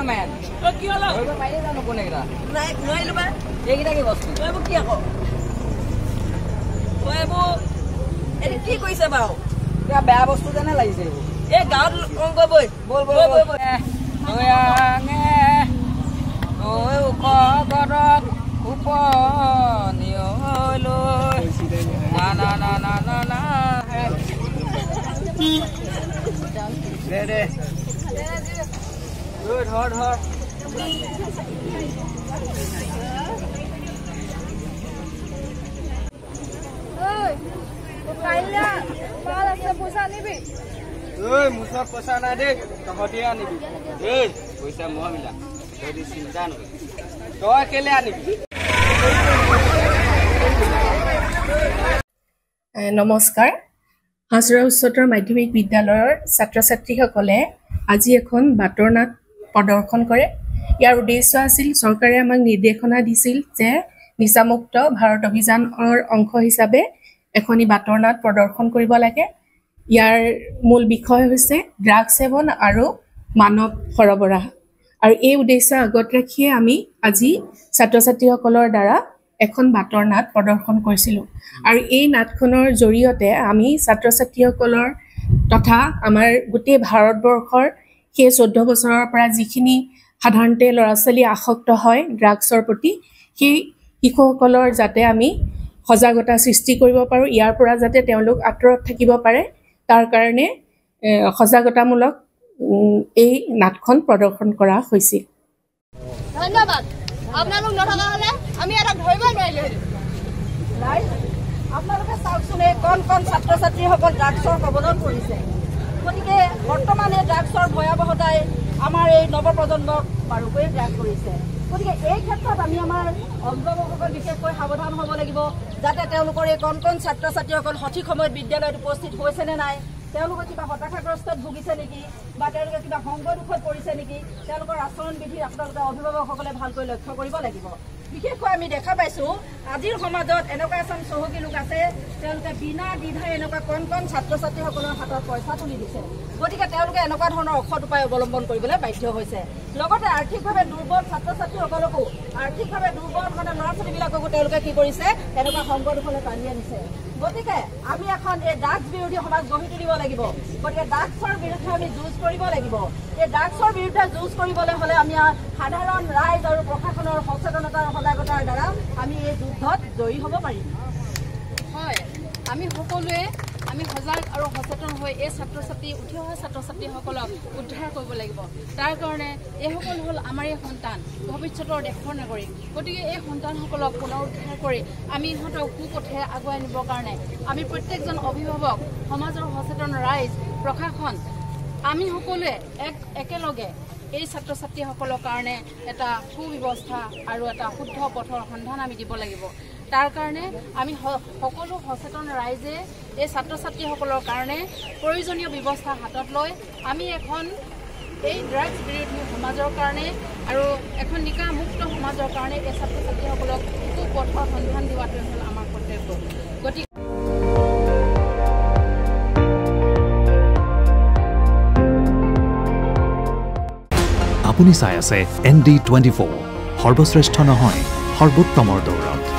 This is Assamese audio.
ম্যান কি হলো ওই পাইলে জানো কোন এগৰা নাই নোৱাৰিলো বা এইগিটা কি বস্তু তই কি আকৌ তই এনে কি কৰিছে বাৰু কিবা বেয়া বস্তু যেনে লাগিছে এই গাঁৱত অংগ বৈ বল বল বল ঐ উখ গৰত উপনিয়লৈ না না না না না না দে দে ধৰ ধৰ মুখত পইচা নাই দেই তহঁতে আনিবি এই পইচা মই মিলাম যদি চিন্তা নকৰি তই কেলে আনিবি নমস্কাৰ হাজোৰা উচ্চতৰ মাধ্যমিক বিদ্যালয়ৰ ছাত্ৰ ছাত্ৰীসকলে আজি এখন বাটৰ নাট প্ৰদৰ্শন কৰে ইয়াৰ উদ্দেশ্য আছিল চৰকাৰে আমাক নিৰ্দেশনা দিছিল যে নিচামুক্ত ভাৰত অভিযানৰ অংশ হিচাপে এখনি বাটৰ নাট প্ৰদৰ্শন কৰিব লাগে ইয়াৰ মূল বিষয় হৈছে ড্ৰাগ সেৱন আৰু মানৱ সৰবৰাহ আৰু এই উদ্দেশ্য আগত ৰাখি আমি আজি ছাত্ৰ ছাত্ৰীসকলৰ দ্বাৰা এখন বাটৰ নাট প্ৰদৰ্শন কৰিছিলোঁ আৰু এই নাটখনৰ জৰিয়তে আমি ছাত্ৰ ছাত্ৰীসকলৰ তথা আমাৰ গোটেই ভাৰতবৰ্ষৰ সেই 14 বছৰৰ পৰা যিখিনি সাধাৰণতে ল'ৰা ছোৱালী আসক্ত হয় ড্ৰাগছৰ প্ৰতি সেই শিশুসকলৰ যাতে আমি সজাগতা সৃষ্টি কৰিব পাৰোঁ ইয়াৰ পৰা যাতে তেওঁলোক আঁতৰত থাকিব পাৰে তাৰ কাৰণে সজাগতামূলক এই নাটখন প্ৰদৰ্শন কৰা হৈছিল ধন্যবাদ আপোনালোক নথকা হলে আমি এটা ধৰিব নোৱাৰিলো নাই আপোনালোকে চাওকচোন এই কণ কণ ছাত্ৰ ছাত্ৰীসকল ড্ৰাগছৰ প্ৰৱৰ্তন কৰিছে গতিকে বৰ্তমান এই ড্ৰাগছৰ ভয়াৱহতাই আমাৰ এই নৱপ্ৰজন্মক বাৰুকৈ ড্ৰাগ কৰিছে গতিকে এই ক্ষেত্ৰত আমি আমাৰ অভিভাৱকসকল বিশেষকৈ সাৱধান হ'ব লাগিব যাতে তেওঁলোকৰ এই কণ কণ ছাত্ৰ ছাত্ৰীসকল সঠিক সময়ত বিদ্যালয়ত উপস্থিত হৈছে নে নাই তেওঁলোকে কিবা হতাশাগ্ৰস্তত ভুগিছে নেকি বা তেওঁলোকে কিবা সংগ দুখত পৰিছে নেকি তেওঁলোকৰ আচৰণ বিধি আপোনালোকে অভিভাৱকসকলে ভালকৈ লক্ষ্য কৰিব লাগিব বিশেষকৈ আমি দেখা পাইছোঁ আজিৰ সমাজত এনেকুৱা এজন চহকী লোক আছে তেওঁলোকে বিনা দ্বিধাই এনেকুৱা কণ কণ ছাত্ৰ ছাত্ৰীসকলৰ হাতত পইচা তুলি দিছে গতিকে তেওঁলোকে এনেকুৱা ধৰণৰ অসৎ উপায় অৱলম্বন কৰিবলৈ বাধ্য হৈছে লগতে আৰ্থিকভাৱে দুৰ্বল ছাত্ৰ ছাত্ৰীসকলকো আৰ্থিকভাৱে দুৰ্বল মানে ল'ৰা ছোৱালীবিলাককো তেওঁলোকে কি কৰিছে এনেকুৱা সংগ দুখলৈ টানি আনিছে গতিকে আমি এখন এই ড্ৰাগছ বিৰোধী সমাজ গঢ়ি তুলিব লাগিব গতিকে ড্ৰাগছৰ বিৰুদ্ধে আমি যুঁজ কৰিব লাগিব এই ড্ৰাগছৰ বিৰুদ্ধে যুঁজ কৰিবলৈ হ'লে আমি সাধাৰণ ৰাইজ আৰু প্ৰশাসনৰ সচেতনতাৰ সজাগতাৰ দ্বাৰা আমি এই যুদ্ধত জয়ী হ'ব পাৰিম হয় আমি সকলোৱে আমি সজাগ আৰু সচেতন হৈ এই ছাত্ৰ ছাত্ৰী উঠি অহা ছাত্ৰ ছাত্ৰীসকলক উদ্ধাৰ কৰিব লাগিব তাৰ কাৰণে এইসকল হ'ল আমাৰ এই সন্তান ভৱিষ্যতৰ দেশৰ নাগৰিক গতিকে এই সন্তানসকলক পুনৰ উদ্ধাৰ কৰি আমি ইহঁতক সুপথে আগুৱাই নিবৰ কাৰণে আমি প্ৰত্যেকজন অভিভাৱক সমাজৰ সচেতন ৰাইজ প্ৰশাসন আমি সকলোৱে একেলগে এই ছাত্ৰ ছাত্ৰীসকলৰ কাৰণে এটা সুব্যৱস্থা আৰু এটা শুদ্ধ পথৰ সন্ধান আমি দিব লাগিব তাৰ কাৰণে আমি সকলো সচেতন ৰাইজে এই ছাত্ৰ ছাত্ৰীসকলৰ কাৰণে প্ৰয়োজনীয় ব্যৱস্থা হাতত লৈ আমি এখন এই ড্ৰাগছ বিৰোধী সমাজৰ কাৰণে আৰু এখন নিকামুক্ত সমাজৰ কাৰণে এই ছাত্ৰ ছাত্ৰীসকলক সুপথৰ সন্ধান দিয়াটোৱে হ'ল আমাৰ কৰ্তব্য গতিকে আপুনি চাই আছে ND24 সৰ্বশ্ৰেষ্ঠ নহয় সৰ্বোত্তমৰ দৌৰত